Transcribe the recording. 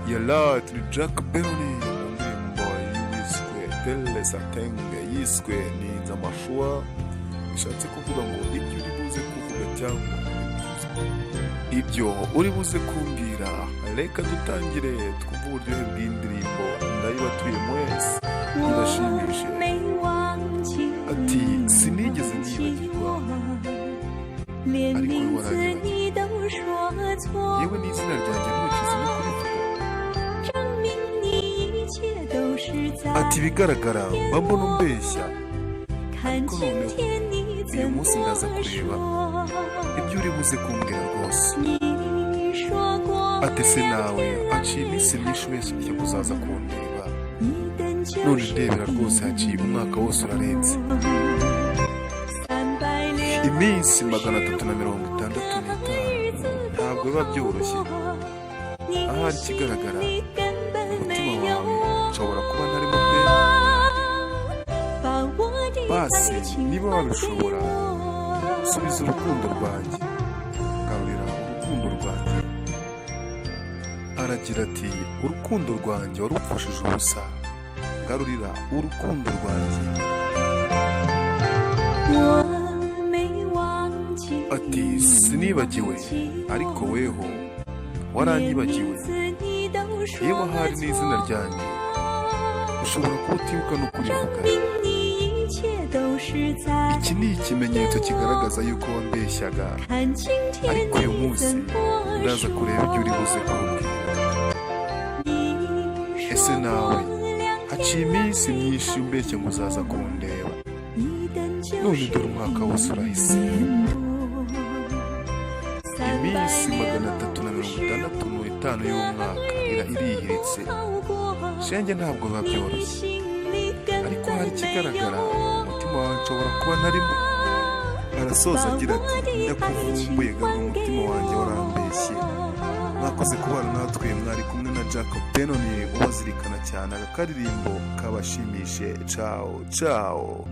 Yarat ni Jack Benoni mu ndirimbo yiswe Telle Satenge, yiswe ni Nzamashua, bishatse kuvuga ngo ibyo uri buze kuvuga cyangwa ibyo uri buze kumbwira. Reka dutangire twumve uburyohe bw'indirimbo ndayibatuye mwese ibashimishe. Ati sinigeze nibagirwa ariko waranyibagiwe, yewe n'izina ryanjye ntukizi no kurivuga. Ati bigaragara mba mbona umbeshya, ariko noneho uyu munsi ndaza kureba ibyo uri buze kumbwira rwose. Ati se nawe aciye iminsi myinshi ubeshya ko uzaza kundeba, none ndebera rwose haciye umwaka wose urarenze, iminsi 365. Ntabwo biba byoroshye. Ahari ikigaragara umutima wawe nshobora kuba ntarimo pe. Basi niba wabishobora subiza urukundo rwanjye, garurira urukundo rwanjye. Aragira ati urukundo rwanjye warupfushije ubusa, garurira urukundo rwanjye. Ati sinibagiwe ariko weho waranyibagiwe, yewe ahari n'izina ryanjye ushobora kuba utibuka no kurivuga. Iki ni ikimenyetso kigaragaza yuko wambeshyaga, ariko uyu munsi ndaza kureba ibyo uri buze kumbwira. Ese nawe haciye iminsi myinshi umbeshya ngo uzaza kundeba, none dore umwaka wose urahise, iminsi 365 y'umwaka irihiritse. Shenge ntabwo biba byoroshye, ariko hari ikigaragara umutima wawe nshobora kuba ntarimo. Arasoza agira ati ndakuvumbuye, garura umutima wanjye warambeshye. Mwakoze kubana natwe, mwari kumwe na Jack Benoni ubazirikana cyane. Aka karirimbo kabashimishe. Ciao ciao.